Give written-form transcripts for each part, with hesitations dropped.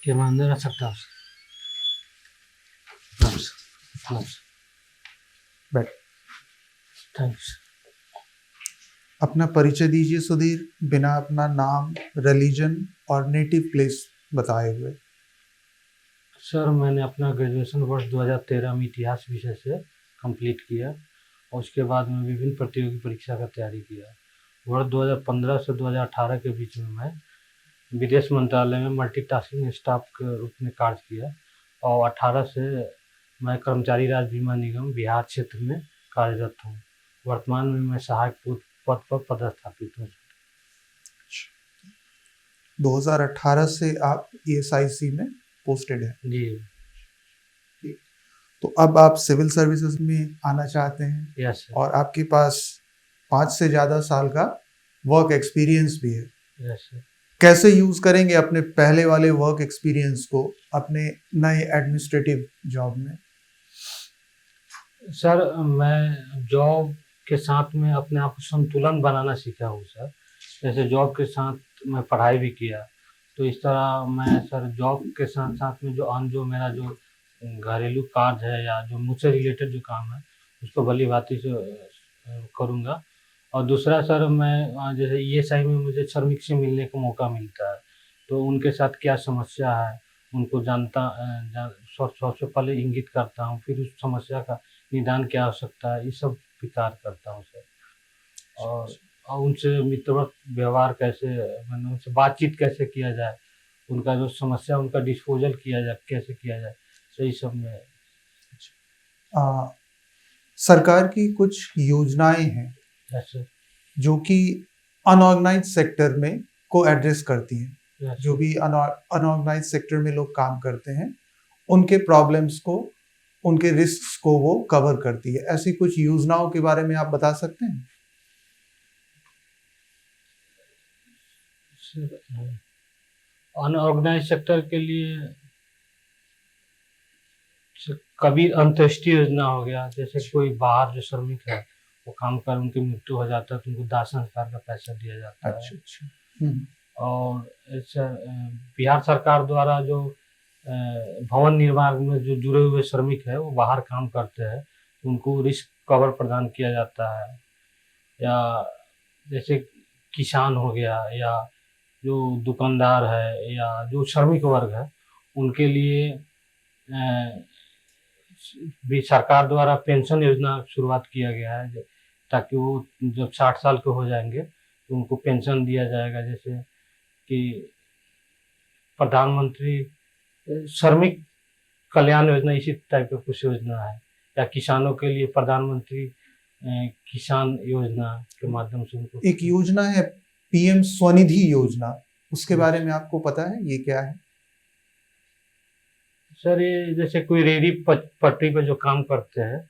के मंदिर सकता बैठ। थैंक्स। अपना परिचय दीजिए सुधीर, बिना अपना नाम, रिलीजन और नेटिव प्लेस बताए हुए। सर मैंने अपना ग्रेजुएशन वर्ष 2013 में इतिहास विषय से कंप्लीट किया और उसके बाद में विभिन्न प्रतियोगी परीक्षा का तैयारी किया। वर्ष 2015 से 2018 के बीच में मैं विदेश मंत्रालय में मल्टीटास्किंग स्टाफ के रूप में कार्य किया और 18 से मैं कर्मचारी राज्य बीमा निगम बिहार क्षेत्र में कार्यरत हूँ। वर्तमान में मैं सहायक पद पर पदस्थापित हूँ। 2018 से आप ESIC में पोस्टेड हैं। जी। तो अब आप सिविल सर्विसेज में आना चाहते हैं। Yes sir. और आपके पास 5 से ज़्यादा साल का वर्क एक्सपीरियंस भी है। Yes sir. कैसे यूज़ करेंगे अपने पहले वाले वर्क एक्सपीरियंस को अपने नए एडमिनिस्ट्रेटिव जॉब में? सर मैं जॉब के साथ में अपने आप को संतुलन बनाना सीखा हूँ सर। जैसे जॉब के साथ मैं पढ़ाई भी किया, तो इस तरह मैं सर जॉब के साथ साथ में जो मेरा जो घरेलू कार्य है या जो मुझसे रिलेटेड जो काम है उसको भली भांति से करूँगा। और दूसरा सर मैं जैसे ESI में मुझे श्रमिक से मिलने का मौका मिलता है, तो उनके साथ क्या समस्या है उनको सबसे पहले इंगित करता हूँ, फिर उस समस्या का निदान क्या हो सकता है, ये सब विचार करता हूँ सर। और उनसे मित्रवत व्यवहार कैसे, मतलब उनसे बातचीत कैसे किया जाए, उनका जो समस्या उनका डिस्पोजल कैसे किया जाए, सही सब में। सरकार की कुछ योजनाएं हैं जो कि अनऑर्गेनाइज सेक्टर में को एड्रेस करती हैं। जो भी अनऑर्गेनाइज सेक्टर में लोग काम करते हैं उनके प्रॉब्लम्स को, उनके रिस्क्स को वो कवर करती है। ऐसी कुछ योजनाओं के बारे में आप बता सकते हैं? अनऑर्गेनाइज सेक्टर के लिए कबीर अंत्येष्टि योजना हो गया। जैसे कोई बाहर जो श्रमिक है वो काम कर उनकी मृत्यु हो जाता है तो उनको दाह संस्कार का पैसा दिया जाता है। अच्छा। और ऐसा बिहार सरकार द्वारा जो भवन निर्माण में जो जुड़े हुए श्रमिक है वो बाहर काम करते हैं तो उनको रिस्क कवर प्रदान किया जाता है। या जैसे किसान हो गया या जो दुकानदार है या जो श्रमिक वर्ग है उनके लिए भी सरकार द्वारा पेंशन योजना शुरुआत किया गया है, ताकि वो जब 60 साल के हो जाएंगे तो उनको पेंशन दिया जाएगा। जैसे कि प्रधानमंत्री श्रमिक कल्याण योजना, इसी टाइप का कुछ योजना है। या किसानों के लिए प्रधानमंत्री किसान योजना के माध्यम से उनको एक योजना है PM स्वनिधि योजना, उसके बारे में आपको पता है ये क्या है? सर ये जैसे कोई रेहड़ी पटरी पर जो काम करते हैं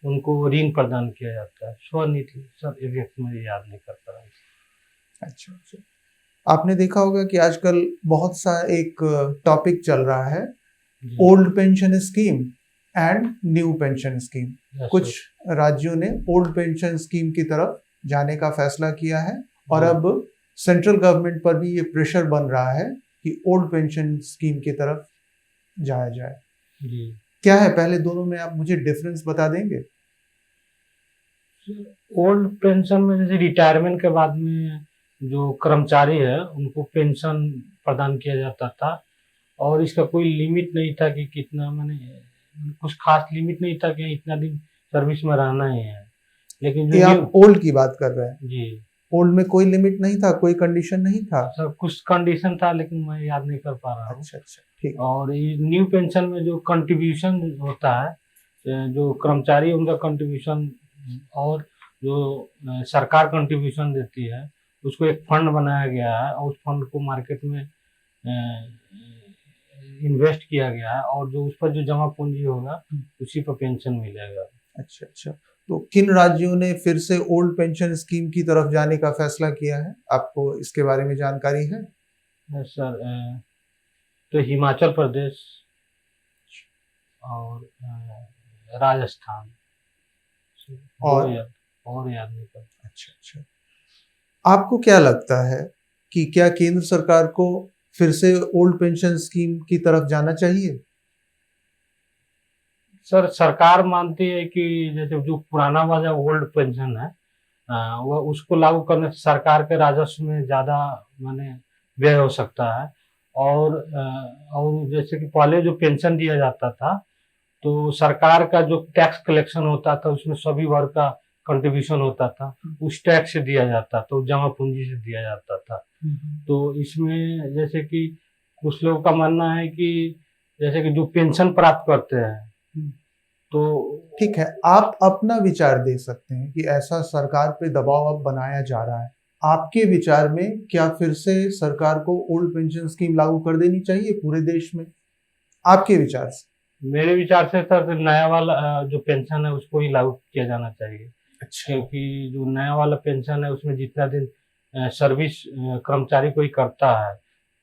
उनको ऋण प्रदान किया जाता है, स्वनिधि। सर एग्जैक्ट मुझे याद नहीं कर पा रहा। अच्छा। आपने देखा होगा कि आजकल बहुत सा एक टॉपिक चल रहा है, old pension scheme and new pension scheme. कुछ राज्यों ने ओल्ड पेंशन स्कीम की तरफ जाने का फैसला किया है और अब सेंट्रल गवर्नमेंट पर भी ये प्रेशर बन रहा है कि ओल्ड पेंशन स्कीम की तरफ जाया जाए। जी। क्या है पहले दोनों में, आप मुझे डिफरेंस बता देंगे? ओल्ड पेंशन में जैसे रिटायरमेंट के बाद में जो कर्मचारी है उनको पेंशन प्रदान किया जाता था और इसका कोई लिमिट नहीं था कि कितना, मैंने कुछ खास लिमिट नहीं था कि इतना दिन सर्विस में रहना ही है। लेकिन जो आप ओल्ड की बात कर रहे हैं? जी। ओल्ड में कोई लिमिट नहीं था, कोई कंडीशन नहीं था? सर कुछ कंडीशन था लेकिन मैं याद नहीं कर पा रहा हूँ। अच्छा, ठीक। और ये न्यू पेंशन में जो कंट्रीब्यूशन होता है, जो कर्मचारी उनका कंट्रीब्यूशन और जो सरकार कंट्रीब्यूशन देती है, उसको एक फंड बनाया गया है और उस फंड को मार्केट में इन्वेस्ट किया गया है और जो उस पर जो जमा पूंजी होगा उसी पर पेंशन मिलेगा। अच्छा। तो किन राज्यों ने फिर से ओल्ड पेंशन स्कीम की तरफ जाने का फैसला किया है, आपको इसके बारे में जानकारी है? सर तो हिमाचल प्रदेश और राजस्थान और याद नहीं करता। अच्छा। आपको क्या लगता है कि क्या केंद्र सरकार को फिर से ओल्ड पेंशन स्कीम की तरफ जाना चाहिए? सर सरकार मानती है कि जैसे जो पुराना वाला ओल्ड पेंशन है, वो उसको लागू करने से सरकार के राजस्व में ज़्यादा माने व्यय हो सकता है। और जैसे कि पहले जो पेंशन दिया जाता था, तो सरकार का जो टैक्स कलेक्शन होता था उसमें सभी वर्ग का कंट्रीब्यूशन होता था, उस टैक्स से दिया जाता था, तो जमा पूंजी से दिया जाता था। तो इसमें जैसे कि कुछ लोगों का मानना है कि जैसे कि जो पेंशन प्राप्त करते हैं, तो ठीक है, आप अपना विचार दे सकते हैं कि ऐसा सरकार पे दबाव अब बनाया जा रहा है। आपके विचार में क्या फिर से सरकार को ओल्ड पेंशन स्कीम लागू कर देनी चाहिए पूरे देश में? आपके विचार से? मेरे विचार से सर नया वाला जो पेंशन है उसको ही लागू किया जाना चाहिए। अच्छा। क्योंकि जो नया वाला पेंशन है उसमें जितना दिन सर्विस कर्मचारी कोई करता है,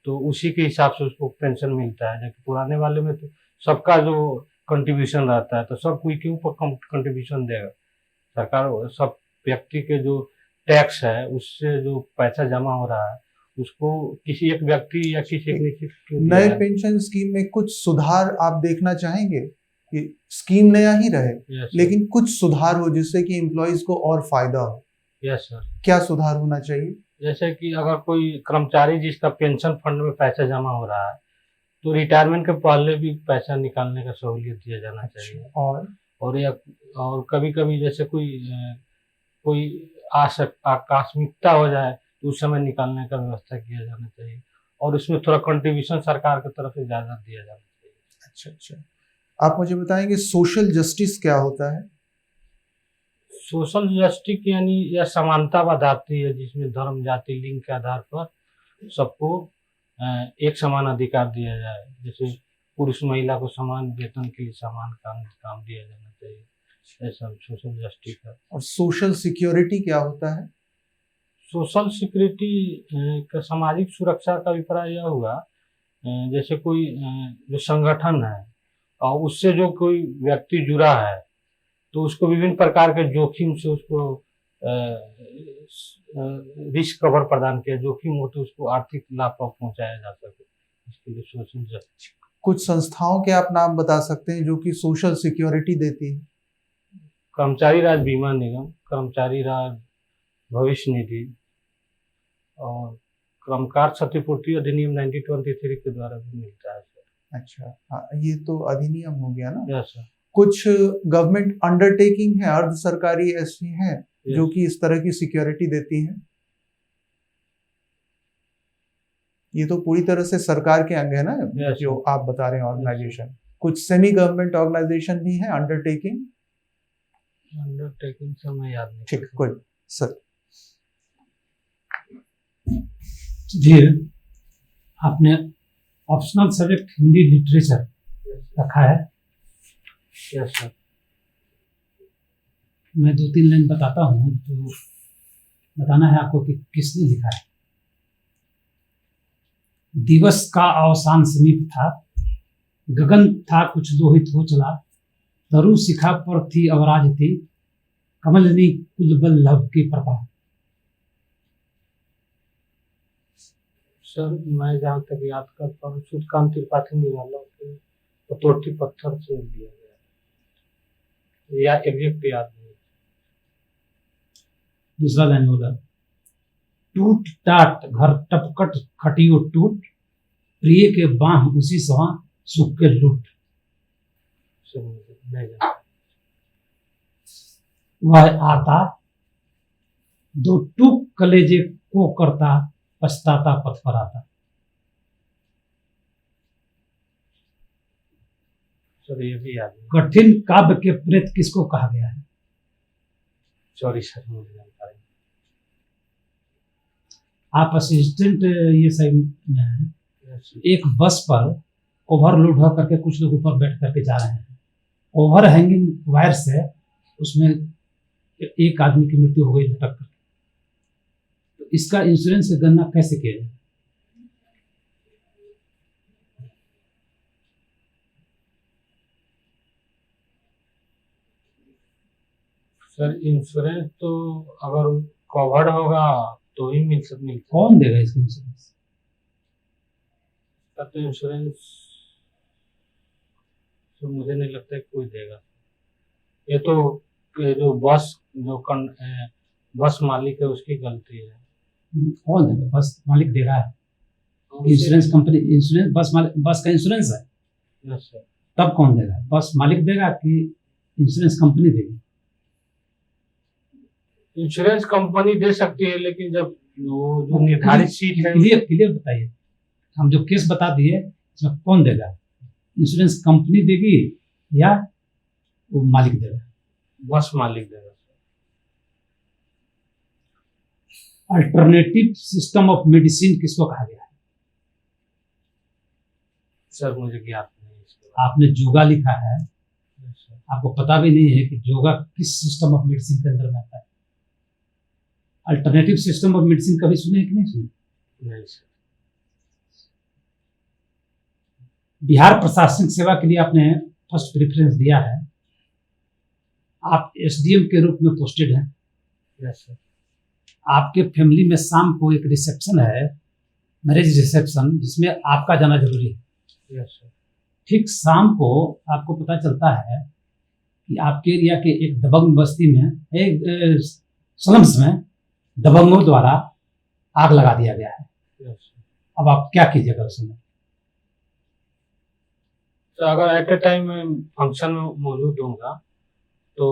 तो उसी के हिसाब से उसको पेंशन मिलता है। जबकि पुराने वाले में तो सबका जो कंट्रीब्यूशन रहता है, तो सब कोई के ऊपर कंट्रीब्यूशन देगा। सरकार सब व्यक्ति के जो टैक्स है उससे जो पैसा जमा हो रहा है उसको किसी एक व्यक्ति या किसी एक निश्चित को दिया नए जाए। पेंशन स्कीम में कुछ सुधार आप देखना चाहेंगे कि स्कीम नया ही रहे यस सर। लेकिन कुछ सुधार हो जिससे कि एम्प्लॉयज को और फायदा हो? Yes sir. क्या सुधार होना चाहिए? जैसे कि अगर कोई कर्मचारी जिसका पेंशन फंड में पैसा जमा हो रहा है, तो रिटायरमेंट के पहले भी पैसा निकालने का सहूलियत दिया जाना चाहिए। और या और कभी-कभी जैसे कोई आकस्मिकता हो जाए तो उस समय निकालने का व्यवस्था किया जाना चाहिए, और उसमें थोड़ा कंट्रीब्यूशन सरकार की तरफ से ज़्यादा दिया जाना चाहिए। अच्छा अच्छा, आप मुझे बताएंगे सोशल जस्टिस क्या होता है? सोशल जस्टिस यानी यह समानता बताती है जिसमें धर्म, जाति, लिंग के आधार पर सबको एक समान अधिकार दिया जाए। जैसे पुरुष महिला को समान वेतन के लिए समान काम दिया जाना चाहिए। ऐसा सोशल जस्टिस है। और सोशल सिक्योरिटी क्या होता है? सोशल सिक्योरिटी का सामाजिक सुरक्षा का अभिप्राय यह हुआ, जैसे कोई जो संगठन है और उससे जो कोई व्यक्ति जुड़ा है, तो उसको विभिन्न प्रकार के जोखिम से उसको रिस्क कवर प्रदान किया, जोखिम हो तो उसको आर्थिक लाभ पहुंचाया जा सके, इसके लिए सोशल जस्टिस। कुछ संस्थाओं के आप नाम बता सकते हैं जो कि सोशल सिक्योरिटी देती है? कर्मचारी राज्य बीमा निगम, कर्मचारी राज्य भविष्य निधि और कर्मकार क्षतिपूर्ति अधिनियम 1923 के द्वारा भी मिलता है सर। अच्छा, हाँ, ये तो अधिनियम हो गया ना। Yes sir. कुछ गवर्नमेंट अंडरटेकिंग है, अर्ध सरकारी ऐसी हैं जो कि इस तरह की सिक्योरिटी देती हैं? ये तो पूरी तरह से सरकार के अंग है ना जो आप बता रहे हैं ऑर्गेनाइजेशन। कुछ सेमी गवर्नमेंट ऑर्गेनाइजेशन भी है अंडरटेकिंग से मैं याद नहीं। ठीक, कोई सर। जी, आपने ऑप्शनल सब्जेक्ट हिंदी लिटरेचर रखा है। Yes sir. मैं 2-3 लाइन बताता हूँ, तो बताना है आपको कि किसने लिखा है। दिवस का अवसान समीप था, गगन था कुछ लोहित हो चला, तरु शिखा पर थी अवराज थी, कमलनी कुलबल्लभ की प्रभा। सर मैं जहाँ तक याद करता हूँ सूर्यकांत त्रिपाठी निराला के पतोटी पत्थर से लिया गया, या एग्जैक्ट याद नहीं। दूसरा लाइन होगा, टूट टाट घर टपकट खटियो टूट, प्रिय के बाह उसी सवा सुख के लूट। वह आता दो टूक कलेजे को करता, पछताता पथ पर आता। सर ये भी याद नहीं। कठिन काव्य के प्रेत किसको कहा गया है? सॉरी सर मुझे जानकारी। आप असिस्टेंट ये सही है। एक बस पर ओवरलोड हो करके कुछ लोग ऊपर बैठ करके जा रहे हैं, ओवर हैंगिंग वायर से उसमें एक आदमी की मृत्यु हो गई लटक कर। तो इसका इंश्योरेंस की गणना कैसे किया जाए? सर इंश्योरेंस तो अगर कवर्ड होगा तो ही मिलता। कौन देगा इसका इंश्योरेंस? का तो इंश्योरेंस तो मुझे नहीं लगता है कोई देगा। ये तो ये जो बस मालिक है उसकी गलती है। कौन देगा? बस मालिक दे रहा है। इंश्योरेंस कंपनी, इंश्योरेंस बस मालिक, बस का इंश्योरेंस है, यस सर। तब कौन देगा? बस मालिक देगा कि इंश्योरेंस कंपनी देगी? इंश्योरेंस कंपनी दे सकती है, लेकिन जब वो जो निर्धारित सीट है क्लियर क्लियर बताइए, हम जो केस बता दिए इसमें कौन देगा? इंश्योरेंस कंपनी देगी या वो मालिक देगा? बस मालिक देगा। अल्टरनेटिव सिस्टम ऑफ मेडिसिन किसको कहा गया है? सर मुझे ज्ञात नहीं है इसके बारे आपने योगा लिखा है, में। Yes sir. आपको पता भी नहीं है कि योगा किस सिस्टम ऑफ मेडिसिन के अंदर में आता है? अल्टरनेटिव सिस्टम ऑफ मेडिसिन कभी सुने हैं कि नहीं सुने? नहीं सर। बिहार प्रशासनिक सेवा के लिए आपने फर्स्ट प्रेफरेंस दिया है, आप एसडीएम के रूप में पोस्टेड हैं। Yes sir. आपके फैमिली में शाम को एक रिसेप्शन है, मैरिज रिसेप्शन, जिसमें आपका जाना जरूरी है। Yes sir. ठीक शाम को आपको पता चलता है कि आपके एरिया के एक दबंग बस्ती में, एक स्लम्स में दबंगों द्वारा आग लगा दिया गया है। Yes sir. अब आप क्या कीजिएगा उस समय? तो अगर एट ए टाइम मैं फंक्शन में मौजूद होऊंगा तो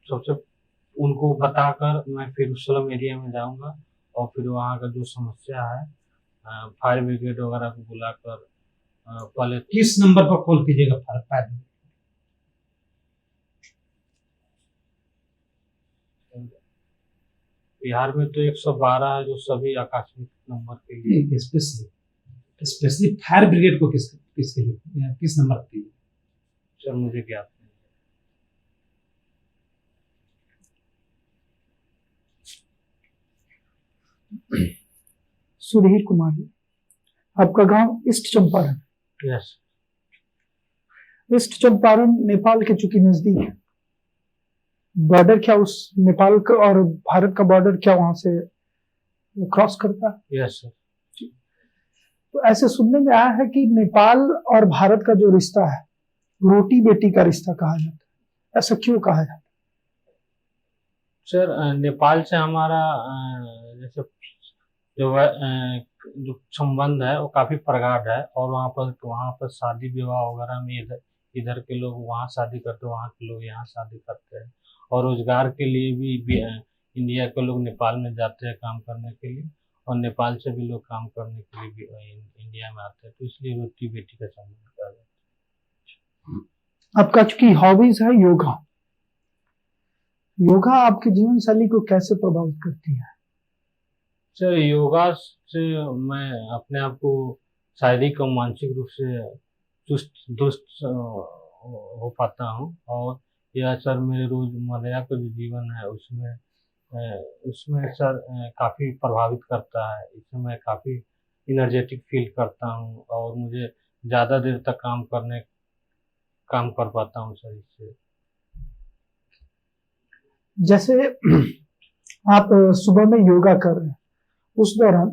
सबसे उनको बताकर मैं फिर उस स्लम एरिया में जाऊंगा और फिर वहाँ का जो समस्या है फायर ब्रिगेड वगैरह को बुलाकर पहले किस नंबर पर कॉल कीजिएगा फायर? बिहार में तो 112 है जो सभी आकस्मिक नंबर के लिए। स्पेशली स्पेशली फायर ब्रिगेड को किसके लिए, किस नंबर पर कीजिए? सर मुझे ज्ञात नहीं। सुधीर कुमार जी, आपका गांव east Champaran. Yes. East Champaran Nepal के चूंकि नजदीक है, बॉर्डर क्या उस नेपाल का और भारत का बॉर्डर क्या वहां से क्रॉस करता है? Yes sir. तो ऐसे सुनने में आया है कि नेपाल और भारत का जो रिश्ता है रोटी बेटी का रिश्ता कहा जाता है, ऐसा क्यों कहा जाता है? सर नेपाल से हमारा जैसे जो संबंध है वो काफी प्रगाढ़ है और वहाँ पर शादी विवाह वगैरह में इधर के लोग वहाँ शादी करते हैं, वहाँ के लोग यहाँ शादी करते हैं और रोजगार के लिए भी इंडिया के लोग नेपाल में जाते हैं काम करने के लिए और नेपाल से भी लोग काम करने के लिए भी इंडिया में आते हैं, तो इसलिए रोटी बेटी का संबंध कहा जाता है। आपका चूंकि हॉबीज है योगा, योगा आपके जीवन शैली को कैसे प्रभावित करती है? सर योगा से मैं अपने आप को शारीरिक और मानसिक रूप से चुस्त दुरुस्त हो पाता हूँ और यह सर मेरे रोजमर्रा का जो जीवन है उसमें सर काफ़ी प्रभावित करता है। इससे मैं काफ़ी इनर्जेटिक फील करता हूँ और मुझे ज़्यादा देर तक काम कर पाता हूँ सर इससे। जैसे आप सुबह में योगा कर रहे हैं, उस दौरान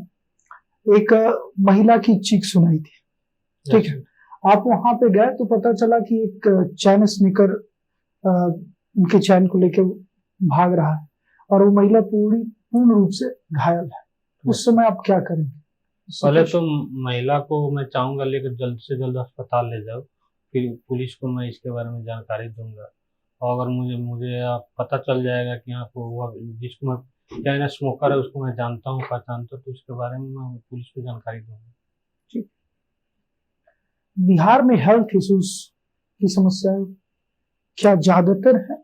एक महिला की चीख सुनाई थी, ठीक है? आप वहां पे गए तो पता चला कि एक चैन स्निकर उनके चैन को लेके भाग रहा है और वो महिला पूर्ण रूप से घायल है। उस समय आप क्या करेंगे? पहले तो महिला को मैं चाहूंगा लेकर जल्द से जल्द अस्पताल ले जाओ, फिर पुलिस को मैं इसके बारे में जानकारी दूंगा और अगर मुझे पता चल जाएगा कि यहाँ को हुआ जिसको मैं चाइना स्मोकर है उसको मैं जानता हूँ पहचानता हूँ तो उसके बारे में मैं पुलिस को जानकारी दूंगा। बिहार में हेल्थ इश्यूज की समस्याएं क्या ज्यादातर है?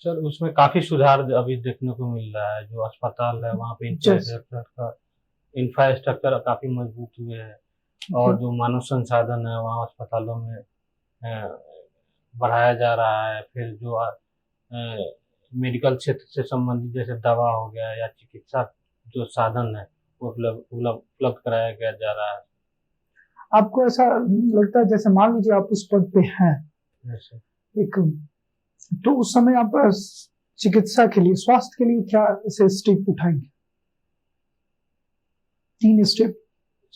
सर उसमें काफी सुधार अभी देखने को मिल रहा है। जो अस्पताल है वहाँ पे इंफ्रास्ट्रक्चर काफी मजबूत हुए हैं और जो मानव संसाधन है वहाँ अस्पतालों में बढ़ाया जा रहा है। फिर जो मेडिकल क्षेत्र से संबंधित जैसे दवा हो गया या चिकित्सा जो साधन है वो उपलब्ध कराया जा रहा है। आपको ऐसा लगता है जैसे मान लीजिए आप उस पद पे हैं एक, तो उस समय आप चिकित्सा के लिए, स्वास्थ्य के लिए क्या ऐसे स्टेप उठाएंगे? 3 स्टेप।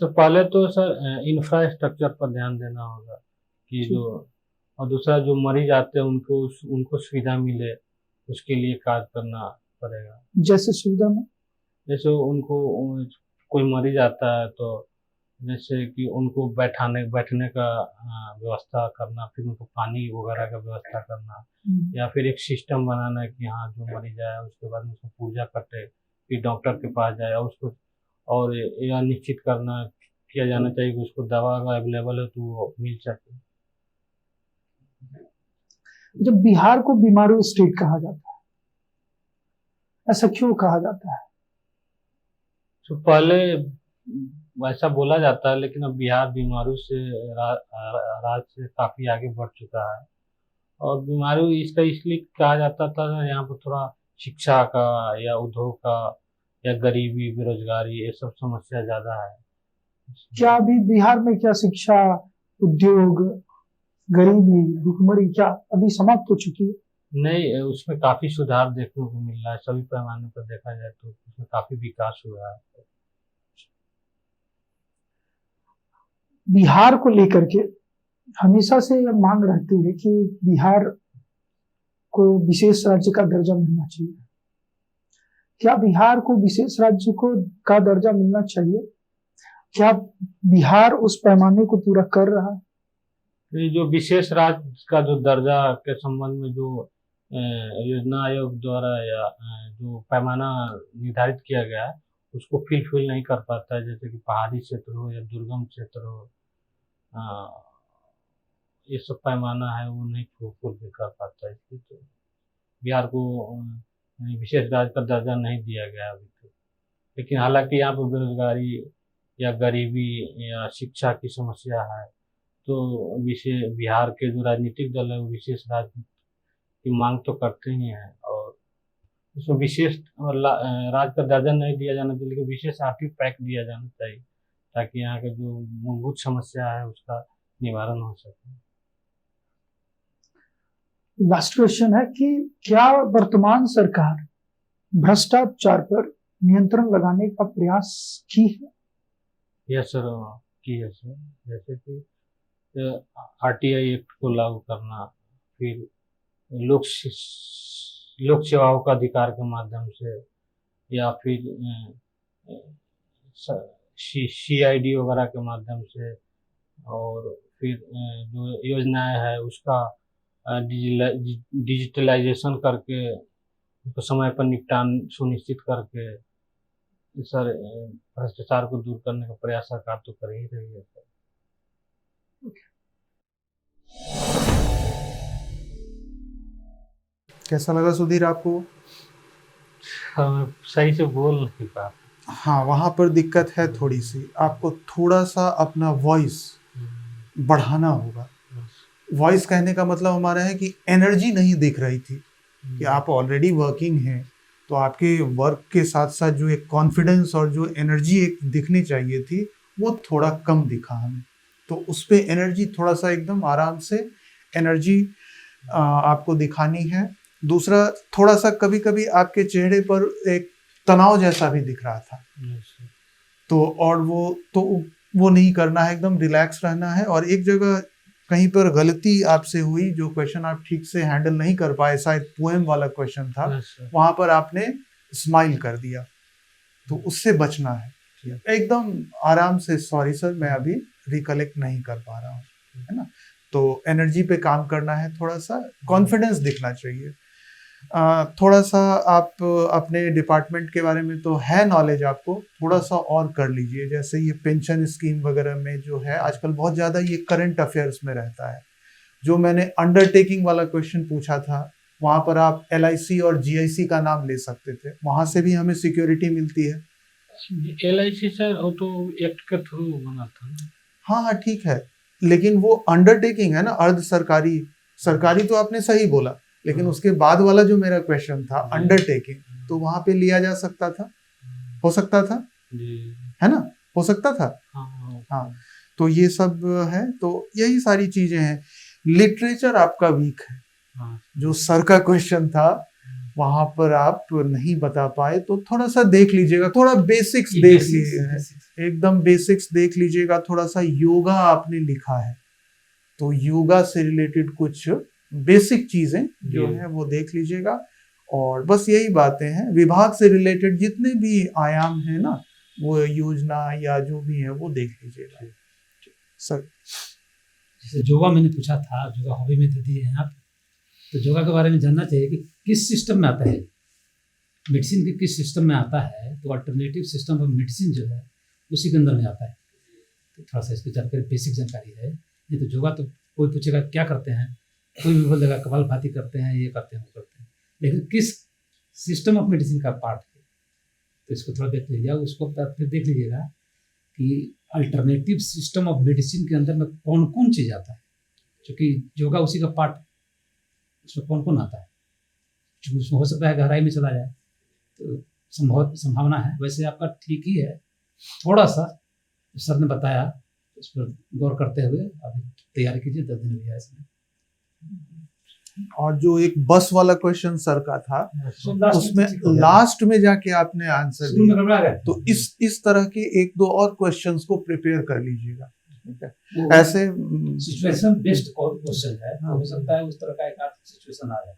तो पहले तो सर इंफ्रास्ट्रक्चर पर ध्यान देना होगा कि जो, और दूसरा जो मरीज आते हैं उनको उनको सुविधा मिले, उसके लिए कार्य करना पड़ेगा। जैसे सुविधा में जैसे उनको कोई मरीज आता है तो जैसे कि उनको बैठने का व्यवस्था करना, फिर उनको पानी वगैरह का व्यवस्था करना, या फिर एक सिस्टम बनाना कि हाँ जो मरीज आया उसके बाद में उसको पुर्जा कटे, फिर डॉक्टर के पास जाए, और उसको और यह निश्चित करना किया जाना चाहिए कि उसको दवा अगर अवेलेबल है तो वो मिल सके। जब बिहार को बीमारू स्टेट कहा जाता है, ऐसा क्यों कहा जाता है? तो पहले वैसा बोला जाता है, लेकिन अब बिहार बीमारू से राज्य से काफ़ी आगे बढ़ चुका है। और बीमारू इसका इसलिए कहा जाता था यहाँ पर थोड़ा शिक्षा का या उद्योग का या गरीबी बेरोजगारी ये सब समस्या ज़्यादा है। क्या अभी बिहार में क्या शिक्षा, उद्योग, गरीबी, भुखमरी क्या अभी समाप्त हो चुकी है? नहीं, उसमें काफ़ी सुधार देखने को मिल रहा है। सभी पैमाने पर देखा जाए तो उसमें काफ़ी विकास हुआ है। बिहार को लेकर के हमेशा से यह मांग रहती है कि बिहार को विशेष राज्य का दर्जा मिलना चाहिए। क्या बिहार को विशेष राज्य का दर्जा मिलना चाहिए? क्या बिहार उस पैमाने को पूरा कर रहा है? ये जो विशेष राज्य का जो दर्जा के संबंध में जो योजना आयोग द्वारा या जो पैमाना निर्धारित किया गया है उसको फुलफिल नहीं कर पाता है। जैसे कि पहाड़ी क्षेत्र हो या दुर्गम क्षेत्र हो, ये सब पैमाना है वो नहीं फुलफिल कर पाता है। इसलिए तो बिहार को विशेष राज्य का दर्जा नहीं दिया गया अभी तक। लेकिन हालांकि यहाँ पर बेरोजगारी या गरीबी या शिक्षा की समस्या है, तो विशेष बिहार के जो राजनीतिक दल है वो विशेष राज्य की मांग तो करते ही हैं, और उसमें विशेष राज्य का दर्जा नहीं दिया जाना चाहिए, लेकिन विशेष आर्थिक पैक दिया जाना चाहिए ताकि यहाँ के जो मूलभूत समस्या है उसका निवारण हो सके। लास्ट क्वेश्चन है कि क्या वर्तमान सरकार भ्रष्टाचार पर नियंत्रण लगाने का प्रयास की है? यस सर, की है सर। जैसे कि आरटीआई एक्ट को लागू करना, फिर लोक सेवाओं का अधिकार के माध्यम से, या फिर CID वगैरह के माध्यम से, और फिर जो योजनाएं है उसका डिजिटलाइजेशन करके उसको समय पर निपटान सुनिश्चित करके सर भ्रष्टाचार को दूर करने का प्रयास सरकार तो कर ही रही है सर। कैसा लगा सुधीर आपको? मैं सही से बोल नहीं पा। हाँ, वहाँ पर दिक्कत है थोड़ी सी। आपको थोड़ा सा अपना वॉइस बढ़ाना होगा। वॉइस कहने का मतलब हमारा है कि एनर्जी नहीं दिख रही थी कि आप ऑलरेडी वर्किंग हैं, तो आपके वर्क के साथ साथ जो एक कॉन्फिडेंस और जो एनर्जी एक दिखनी चाहिए थी वो थोड़ा कम दिखा हमें। तो उस पर एनर्जी थोड़ा सा एकदम आराम से एनर्जी आपको दिखानी है। दूसरा, थोड़ा सा कभी कभी आपके चेहरे पर एक तनाव जैसा भी दिख रहा था, तो और वो नहीं करना है, एकदम रिलैक्स रहना है। और एक जगह कहीं पर गलती आपसे हुई, जो क्वेश्चन आप ठीक से हैंडल नहीं कर पाए, शायद पोएम वाला क्वेश्चन था, वहां पर आपने स्माइल कर दिया, तो उससे बचना है। एकदम आराम से, सॉरी सर मैं अभी रिकलेक्ट नहीं कर पा रहा हूँ, है ना। तो एनर्जी पे काम करना है, थोड़ा सा कॉन्फिडेंस दिखना चाहिए। थोड़ा सा आप अपने डिपार्टमेंट के बारे में तो है नॉलेज आपको, थोड़ा सा और कर लीजिए। जैसे ये पेंशन स्कीम वगैरह में जो है आजकल बहुत ज़्यादा ये करंट अफेयर्स में रहता है। जो मैंने अंडरटेकिंग वाला क्वेश्चन पूछा था, वहाँ पर आप LIC और GIC का नाम ले सकते थे, वहाँ से भी हमें सिक्योरिटी मिलती है। LIC सर वो तो एक्ट के थ्रू बना था। हाँ ठीक है, लेकिन वो अंडरटेकिंग है ना, अर्ध सरकारी। सरकारी तो आपने सही बोला, लेकिन उसके बाद वाला जो मेरा क्वेश्चन था अंडरटेकिंग, तो वहां पे लिया जा सकता था, हो सकता था, है ना, हो सकता था। हाँ, तो ये सब है, तो यही सारी चीजें हैं। लिटरेचर आपका वीक है, जो सर का क्वेश्चन था वहां पर आप नहीं बता पाए तो थोड़ा सा देख लीजिएगा, थोड़ा बेसिक्स ये देख basics- लीजिएगा, basics। एकदम बेसिक्स देख लीजिएगा। थोड़ा सा योगा आपने लिखा है तो योगा से रिलेटेड कुछ बेसिक चीजें जो जी। है वो देख लीजिएगा। और बस यही बातें हैं, विभाग से रिलेटेड जितने भी आयाम है ना, वो योजना या जो भी है वो देख लीजिएगा सर। जैसे योगा मैंने पूछा था, योगा हॉबी में दे दिए हैं आप, तो योगा के बारे में जानना चाहिए कि किस सिस्टम में आता है, मेडिसिन के किस सिस्टम में आता है। तो अल्टरनेटिव सिस्टम ऑफ मेडिसिन जो है उसी के अंदर में आता है। तो थोड़ा सा इसकी जानकारी, बेसिक जानकारी है। नहीं तो योगा तो कोई पूछेगा क्या करते हैं, कोई भी बोल देगा कपालभाति करते हैं, ये करते हैं, वो करते हैं, लेकिन किस सिस्टम ऑफ मेडिसिन का पार्ट है, तो इसको थोड़ा देख लीजिएगा। उसको फिर देख लीजिएगा कि अल्टरनेटिव सिस्टम ऑफ मेडिसिन के अंदर में कौन कौन चीज़ आता है, क्योंकि योगा उसी का पार्ट, उसमें कौन कौन आता है। क्योंकि उसमें हो सकता है गहराई में चला जाए, तो संभावना है। वैसे आपका ठीक ही है, थोड़ा सा सर ने बताया उस पर गौर करते हुए अभी तैयारी कीजिए। 10 दिन भी है इसमें। और जो एक बस वाला क्वेश्चन सर का था, उसमें लास्ट में जाके आपने आंसर शुरू में दिया, गड़बड़ा गया। तो इस तरह के एक दो और क्वेश्चंस को प्रिपेयर कर लीजिएगा, ठीक है। ऐसे सिचुएशन बेस्ड क्वेश्चन है, तो हो सकता है उस तरह का एक आर्थ सिचुएशन आ जाए,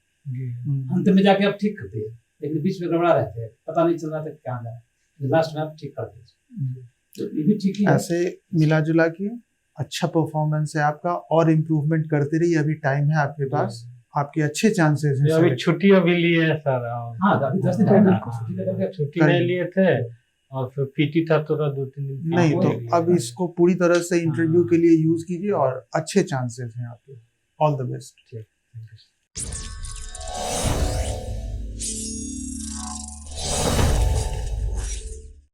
अंत में जाके आप ठीक करते हैं, लेकिन बीच में गड़बड़ा रहे थे, पता नहीं चल रहा था क्या आना है, लास्ट में आप ठीक कर दीजिए। तो ये भी ठीक ही है। ऐसे मिला जुला के अच्छा परफॉर्मेंस है आपका, और इम्प्रूवमेंट करते रहिए। अभी टाइम है आपके पास, आपके अच्छे चांसेस हैं। अभी छुट्टी अभी लिए है सर। हाँ, अभी 10 दिन है ना, छुट्टी लेकर के छुट्टी नहीं लिए थे, और फिर पीटी था तो 2-3 दिन नहीं तो लिए। अब इसको पूरी तरह से इंटरव्यू के लिए यूज कीजिए और अच्छे चांसेस हैं आपके। All the best. ठीक।